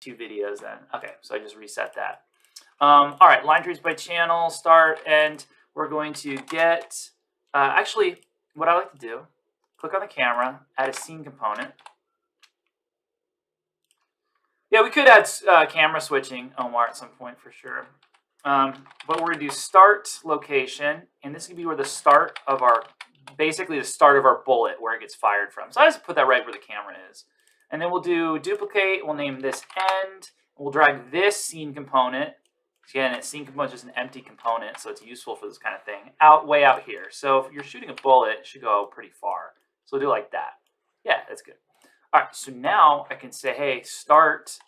2 videos then. Okay, so I just reset that. All right, line trace by channel, start, and we're going to get, actually, what I like to do, click on the camera, add a scene component. Yeah, we could add camera switching, Omar, at some point for sure. But we're going to do start location, and this can be where the start of our, basically the start of our bullet, where it gets fired from. So I just put that right where the camera is. And then we'll do duplicate, we'll name this end, and we'll drag this scene component. Again, a scene component is just an empty component, so it's useful for this kind of thing, way out here. So if you're shooting a bullet, it should go pretty far. So we'll do it like that. Yeah, that's good. All right, so now I can say, hey, start,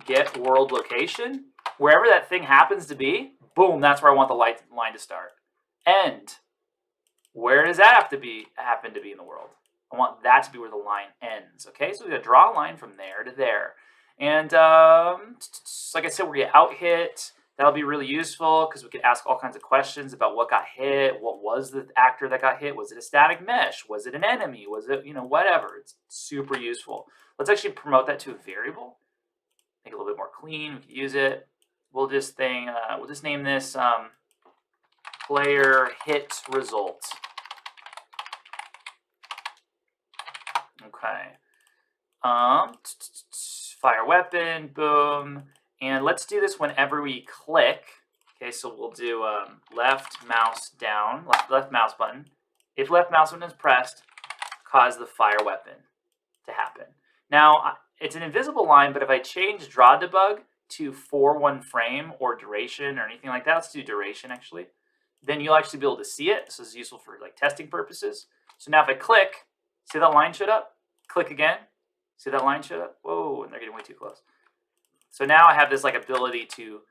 get world location. Wherever that thing happens to be, boom, that's where I want the line to start. End, where does that happen to be in the world? I want that to be where the line ends, okay? So we're gonna draw a line from there to there. And like I said, we're gonna out hit. That'll be really useful because we could ask all kinds of questions about what got hit, what was the actor that got hit, was it a static mesh, was it an enemy, was it, whatever. It's super useful. Let's actually promote that to a variable, make it a little bit more clean. We can use it. We'll just name this player hit result. Okay. Fire weapon, boom. And let's do this whenever we click. Okay, so we'll do left mouse down, left mouse button. If left mouse button is pressed, cause the fire weapon to happen. Now, it's an invisible line, but if I change draw debug to for one frame or duration or anything like that, let's do duration actually, then you'll actually be able to see it. This is useful for like testing purposes. So now if I click, see that line showed up? Click again, see that line showed up? Whoa, and they're getting way too close. So now I have this like ability to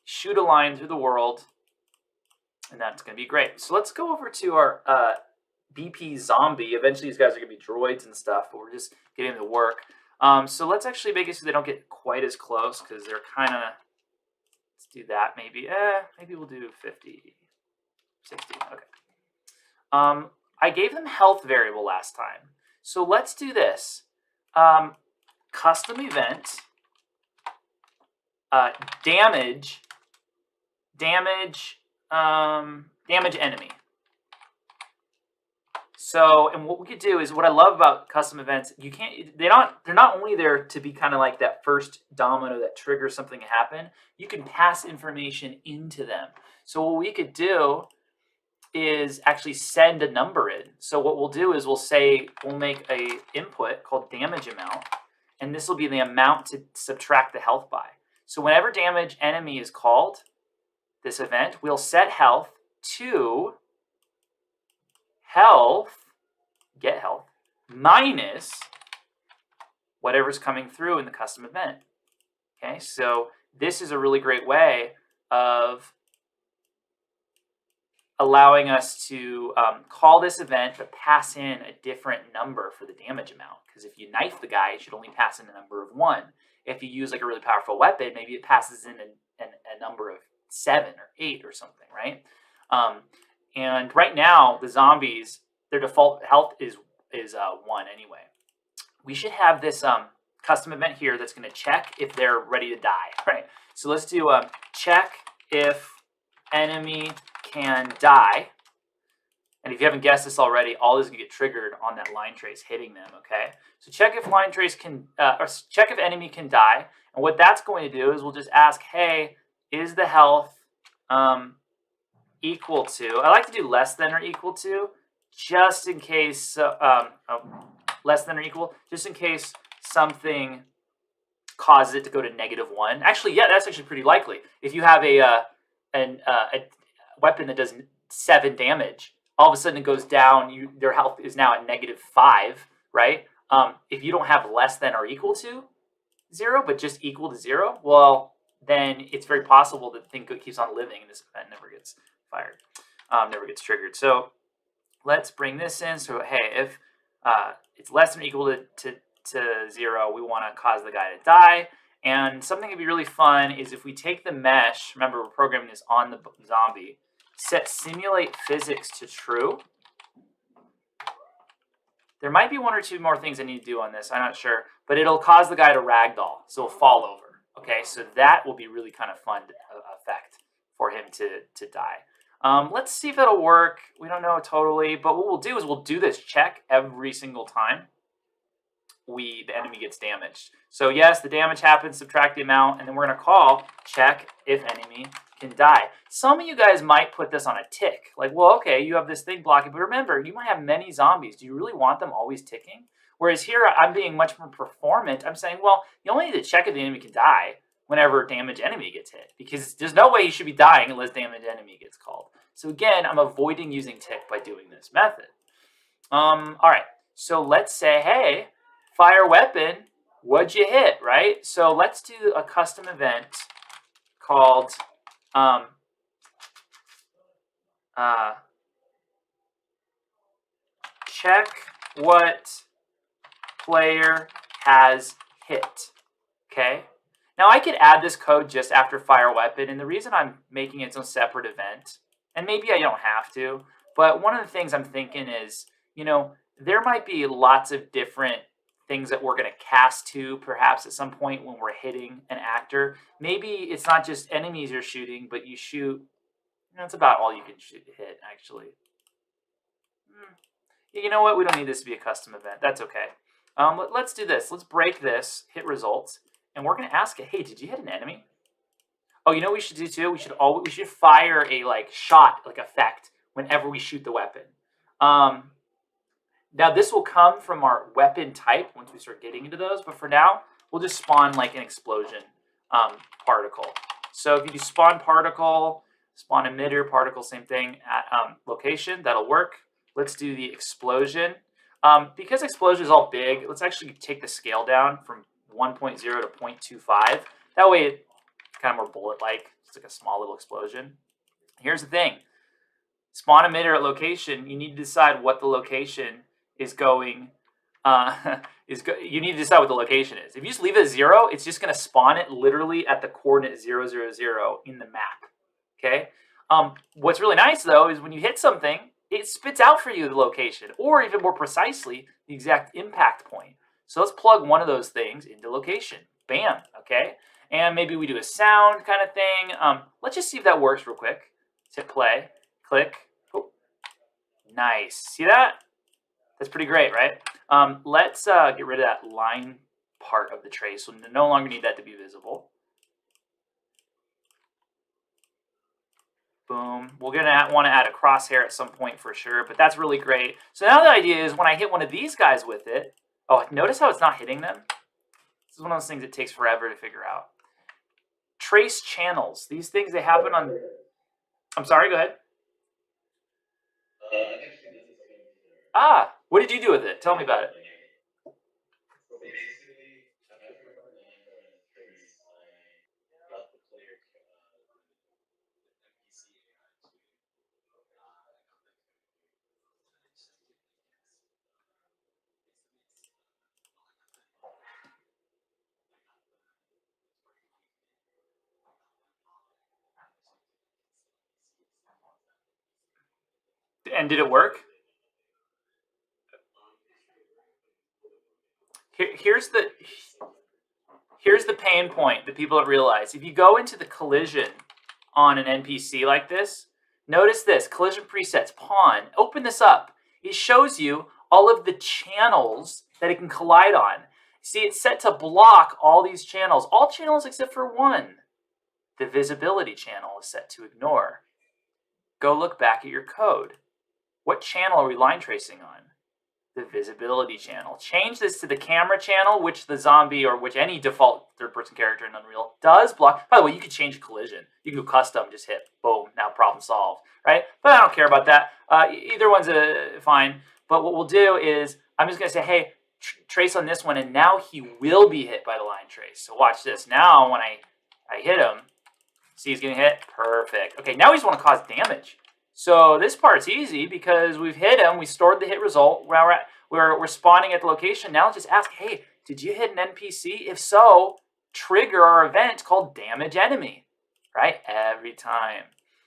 shoot a line through the world, and that's going to be great. So let's go over to our BP zombie. Eventually these guys are going to be droids and stuff, but we're just getting them to work. So let's actually make it so they don't get quite as close because they're kind of, let's do that maybe. Maybe we'll do 50, 60, okay. I gave them health variable last time. So let's do this. Custom event, damage enemy. So, and what we could do is, what I love about custom events, they're not only there to be kind of like that first domino that triggers something to happen, you can pass information into them. So what we could do is actually send a number in. So what we'll do is we'll make a input called damage amount, and this will be the amount to subtract the health by. So whenever damage enemy is called, this event, we'll set health to get health, minus whatever's coming through in the custom event. Okay, so this is a really great way of allowing us to call this event but pass in a different number for the damage amount. Because if you knife the guy, it should only pass in a number of 1. If you use like a really powerful weapon, maybe it passes in a number of 7 or 8 or something, right? And right now, the zombies, their default health is 1 anyway. We should have this custom event here that's going to check if they're ready to die, right? So let's do check if enemy can die. And if you haven't guessed this already, all this is going to get triggered on that line trace hitting them, okay? So check if line trace can, or check if enemy can die. And what that's going to do is we'll just ask, hey, is the health equal to, I like to do less than or equal to, just in case, less than or equal, just in case something causes it to go to -1. Actually, yeah, that's actually pretty likely. If you have a weapon that does 7 damage, all of a sudden it goes down, their health is now at -5, right? If you don't have less than or equal to 0, but just equal to 0, well, then it's very possible that the thing keeps on living and this event never gets fired, never gets triggered. So let's bring this in. So hey, if it's less than or equal to 0, we want to cause the guy to die. And something that'd be really fun is if we take the mesh, remember we're programming this on the zombie, set simulate physics to true. There might be one or two more things I need to do on this. I'm not sure, but it'll cause the guy to ragdoll, so he'll fall over. Okay, so that will be really kind of fun effect for him to die. Let's see if it'll work. We don't know totally, but what we'll do is we'll do this check every single time the enemy gets damaged. So yes, the damage happens, subtract the amount, and then we're going to call check if enemy can die. Some of you guys might put this on a tick. Like, well, okay, you have this thing blocking, but remember, you might have many zombies. Do you really want them always ticking? Whereas here, I'm being much more performant. I'm saying, well, you only need to check if the enemy can die whenever damage enemy gets hit, because there's no way he should be dying unless damage enemy gets called. So again, I'm avoiding using tick by doing this method. All right, so let's say, hey, fire weapon, what'd you hit, right? So let's do a custom event called check what player has hit, okay? Now I could add this code just after fire weapon, and the reason I'm making its own separate event, and maybe I don't have to, but one of the things I'm thinking is, you know, there might be lots of different things that we're going to cast to perhaps at some point when we're hitting an actor. Maybe it's not just enemies you're shooting, but you shoot, that's about all you can hit actually. You know what, we don't need this to be a custom event. That's okay. Let's do this. Let's break this, hit results, and we're going to ask it, hey, did you hit an enemy? Oh, you know what we should do too? We should fire a shot effect whenever we shoot the weapon. Now this will come from our weapon type once we start getting into those, but for now, we'll just spawn an explosion particle. So if you do spawn particle, spawn emitter particle, same thing at location, that'll work. Let's do the explosion. Because explosion is all big, let's actually take the scale down from 1.0 to 0.25. That way it's kind of more bullet-like. It's like a small little explosion. Here's the thing. Spawn emitter at location, you need to decide what the location is going, you need to decide what the location is. If you just leave it at 0, it's just going to spawn it literally at the coordinate 0, 0, 0 in the map, okay? What's really nice, though, is when you hit something, it spits out for you the location, or even more precisely, the exact impact point. So let's plug one of those things into location. Bam, okay? And maybe we do a sound kind of thing. Let's just see if that works real quick. Let's hit play, click. Oh, nice. See that? That's pretty great, right? Let's get rid of that line part of the trace. So we no longer need that to be visible. Boom. We're going to want to add a crosshair at some point for sure, but that's really great. So now the idea is when I hit one of these guys with it, oh, notice how it's not hitting them? This is one of those things that takes forever to figure out. Trace channels. These things, they happen on... I'm sorry, go ahead. Ah, what did you do with it? Tell me about it. And did it work? Here's the pain point that people don't realize. If you go into the collision on an NPC like this, notice this, collision presets, pawn, open this up. It shows you all of the channels that it can collide on. See, it's set to block all these channels, all channels except for one. The visibility channel is set to ignore. Go look back at your code. What channel are we line tracing on? The visibility channel. Change this to the camera channel, which the zombie or which any default third-person character in Unreal does block. By the way, you can change collision. You can go custom, just hit, boom, now problem solved, right? But I don't care about that. Either one's fine. But what we'll do is I'm just going to say, hey, trace on this one, and now he will be hit by the line trace. So watch this. Now when I hit him, see he's getting hit? Perfect. Okay, now we just want to cause damage. So this part's easy because we've hit him, we stored the hit result, we're spawning at the location. Now let's just ask, hey, did you hit an NPC? If so, trigger our event called damage enemy, right? Every time.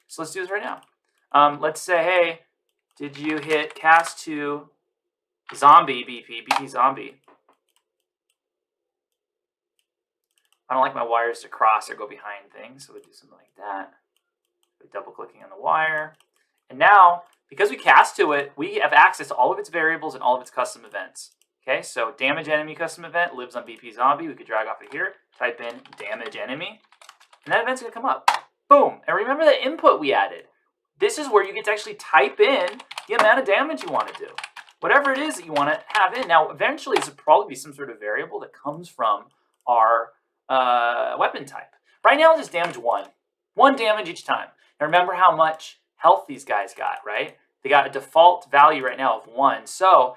So let's do this right now. Let's say, hey, did you hit cast to Zombie BP zombie. I don't like my wires to cross or go behind things, so we'll do something like that. Double clicking on the wire. And now, because we cast to it, we have access to all of its variables and all of its custom events. Okay, so damage enemy custom event lives on BP zombie. We could drag off of here, type in damage enemy, and that event's gonna come up. Boom. And remember the input we added. This is where you get to actually type in the amount of damage you want to do. Whatever it is that you want to have in. Now, eventually, this will probably be some sort of variable that comes from our weapon type. Right now, it's just damage 1. 1 damage each time. Now, remember how much health these guys got, right? They got a default value right now of 1. So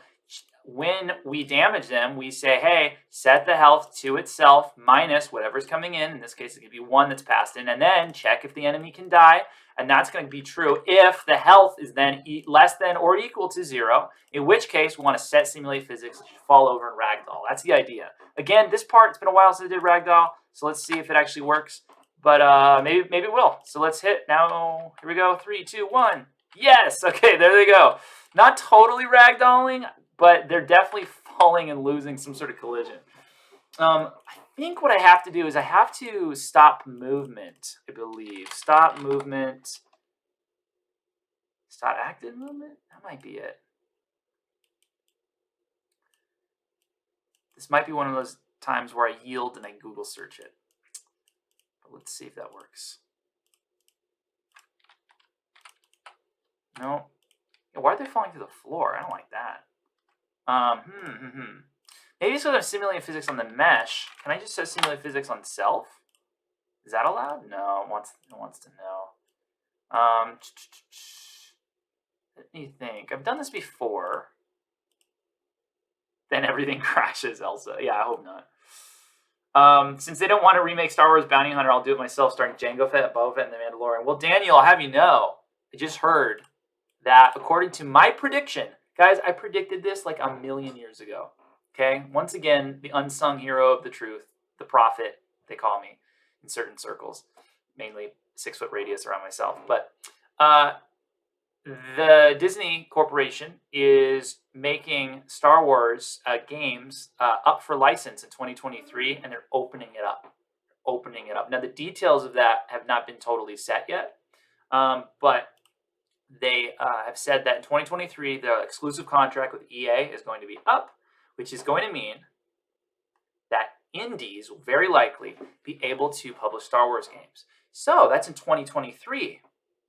when we damage them, we say, hey, set the health to itself minus whatever's coming in. In this case, it's going to be 1 that's passed in. And then check if the enemy can die. And that's going to be true if the health is then less than or equal to 0, in which case we want to set simulate physics, fall over, and ragdoll. That's the idea. Again, this part, it's been a while since I did ragdoll, so let's see if it actually works. But maybe it will. So let's hit now. Here we go. 3, 2, 1. Yes. Okay, there they go. Not totally ragdolling, but they're definitely falling and losing some sort of collision. I think what I have to do is I have to stop movement, I believe. Stop movement. Stop active movement? That might be it. This might be one of those times where I yield and I Google search it. But let's see if that works. No. Why are they falling to the floor? I don't like that. Maybe it's because I'm simulating physics on the mesh. Can I just set simulate physics on self? Is that allowed? No, it wants to know. Let me think. I've done this before. Then everything crashes, Elsa. Yeah, I hope not. Since they don't want to remake Star Wars Bounty Hunter, I'll do it myself, starring Jango Fett, Boba Fett, and The Mandalorian. Well, Daniel, I'll have you know, I just heard that according to my prediction, guys, I predicted this like a million years ago. Okay? Once again, the unsung hero of the truth, the prophet, they call me in certain circles, mainly 6-foot radius around myself. But the Disney Corporation is making Star Wars games up for license in 2023, and they're opening it up. Now, the details of that have not been totally set yet, but they have said that in 2023, the exclusive contract with EA is going to be up, which is going to mean that indies will very likely be able to publish Star Wars games. So that's in 2023.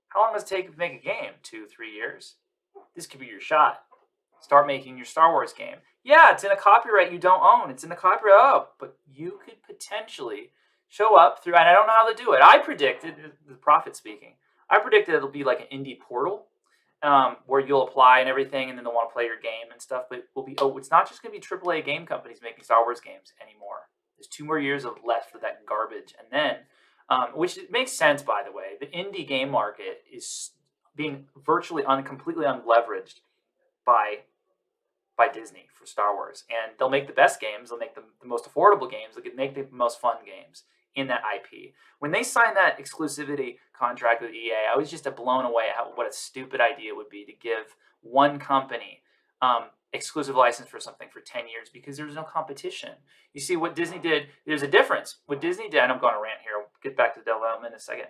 How long does it take to make a game? 2, 3 years? This could be your shot. Start making your Star Wars game. Yeah, it's in a copyright you don't own. It's in the copyright, but you could potentially show up through, and I don't know how to do it. I predicted, the prophet speaking, I predicted it'll be like an indie portal where you'll apply and everything, and then they'll want to play your game and stuff. But it will be, it's not just going to be AAA game companies making Star Wars games anymore. There's 2 more years left for that garbage. And then, which makes sense, by the way, the indie game market is being virtually completely unleveraged by Disney for Star Wars. And they'll make the best games. They'll make the most affordable games. They'll make the most fun games in that IP. When they signed that exclusivity contract with EA, I was just blown away at what a stupid idea it would be to give one company exclusive license for something for 10 years because there's no competition. You see, what Disney did, there's a difference. What Disney did, and I'm going to rant here, I'll get back to the development in a second.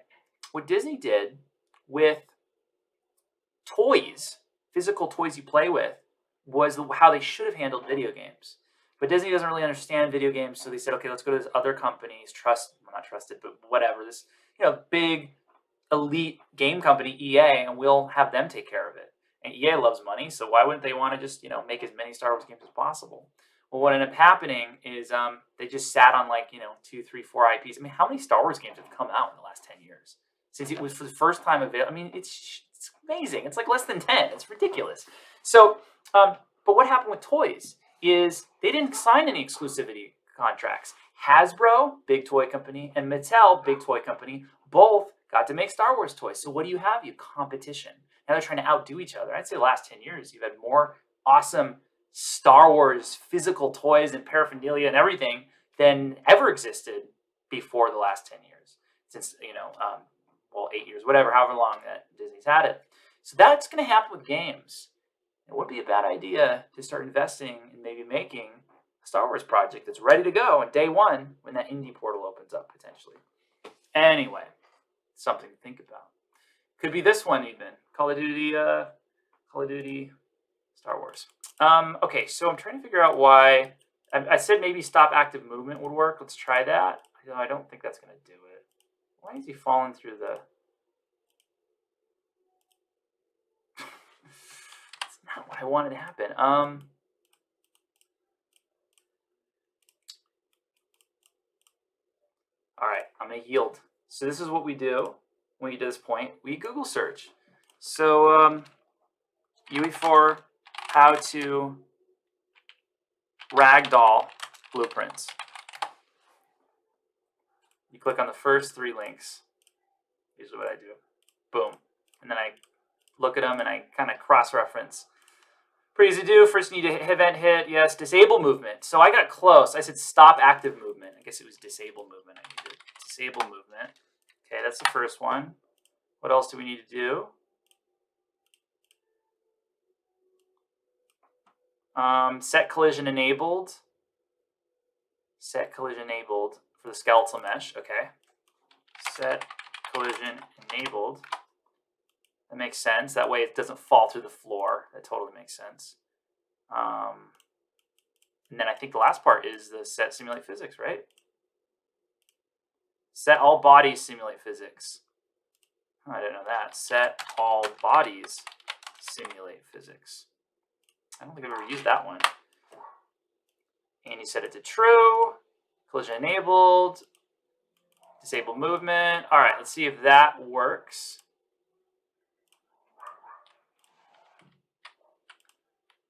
What Disney did with toys, physical toys you play with, was how they should have handled video games. But Disney doesn't really understand video games, so they said, okay, let's go to this other companies, not trusted, but whatever, this big elite game company, EA, and we'll have them take care of it. And EA loves money, so why wouldn't they want to just make as many Star Wars games as possible? Well, what ended up happening is they just sat on 2, 3, 4 IPs. I mean, how many Star Wars games have come out in the last 10 years since it was for the first time available? I mean, it's amazing. It's like less than 10. It's ridiculous. So, but what happened with toys is they didn't sign any exclusivity contracts. Hasbro, big toy company, and Mattel, big toy company, both got to make Star Wars toys. So what do you have? You have competition. Now they're trying to outdo each other. I'd say the last 10 years, you've had more awesome Star Wars physical toys and paraphernalia and everything than ever existed before the last 10 years. Since, 8 years, whatever, however long that Disney's had it. So that's going to happen with games. it would be a bad idea to start investing in maybe making a Star Wars project that's ready to go on day one when that indie portal opens up potentially. Anyway, something to think about. Could be this one even. Call of Duty Star Wars. Okay, so I'm trying to figure out why. I said maybe stop active movement would work. Let's try that. I don't think that's going to do it. Why is he falling through the... That's not what I wanted to happen. All right, I'm going to yield. So this is what we do when we get to this point. We Google search. So UE4 how to ragdoll blueprints. You click on the first 3 links. Usually what I do. Boom. And then I look at them and I kind of cross-reference. Pretty easy to do. First you need to event hit. Yes, disable movement. So I got close. I said stop active movement. I guess it was disable movement. I needed disable movement. Okay, that's the first one. What else do we need to do? Set collision enabled. Set collision enabled for the skeletal mesh. Okay. Set collision enabled. That makes sense. That way it doesn't fall through the floor. That totally makes sense. And then I think the last part is the set simulate physics, right? Set all bodies simulate physics. Oh, I didn't know that. Set all bodies simulate physics. I don't think I've ever used that one. And you set it to true. Collision enabled. Disable movement. All right, let's see if that works.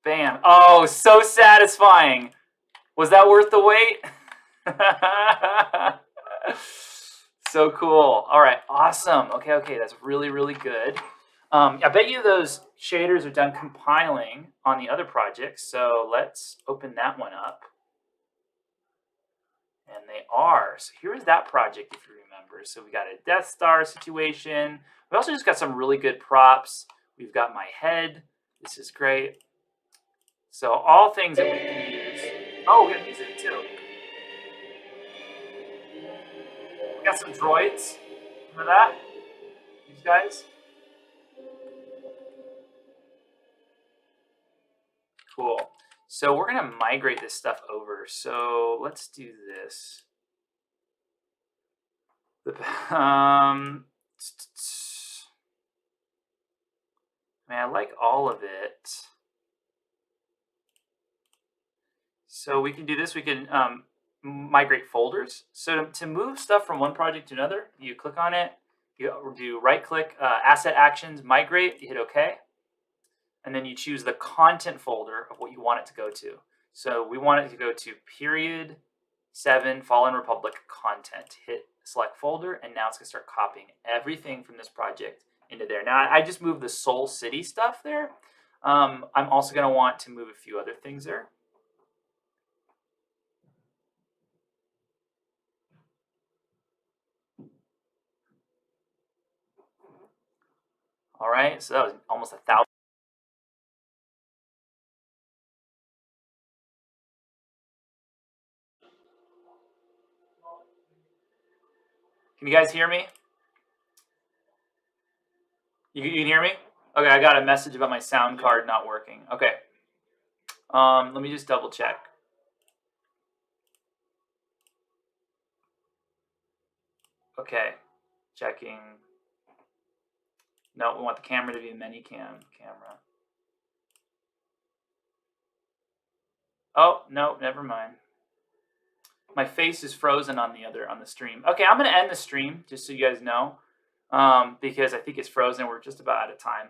Bam. Oh, so satisfying. Was that worth the wait? So cool. All right, awesome. Okay, that's really, really good. I bet you those shaders are done compiling on the other projects, so let's open that one up. And they are. So here's that project, if you remember. So we got a Death Star situation. We also just got some really good props. We've got my head. This is great. So all things that we can use. Oh, we got music too. We got some droids. Remember that? These guys? Cool. So we're going to migrate this stuff over. So let's do this. Man, I like all of it. So we can do this. We can migrate folders. So to move stuff from one project to another, you click on it. You do right-click, Asset Actions, Migrate. You hit OK. And then you choose the content folder of what you want it to go to. So we want it to go to period 7 Fallen Republic content. Hit select folder, and now it's going to start copying everything from this project into there. Now I just moved the Soul City stuff there. I'm also going to want to move a few other things there. All right, so that was almost 1,000. Can you guys hear me? You can hear me? Okay, I got a message about my sound card not working. Okay. Let me just double check. Okay, checking. No, we want the camera to be a Manycam camera. Oh, no, never mind. My face is frozen on the stream. Okay, I'm going to end the stream just so you guys know, because I think it's frozen. We're just about out of time.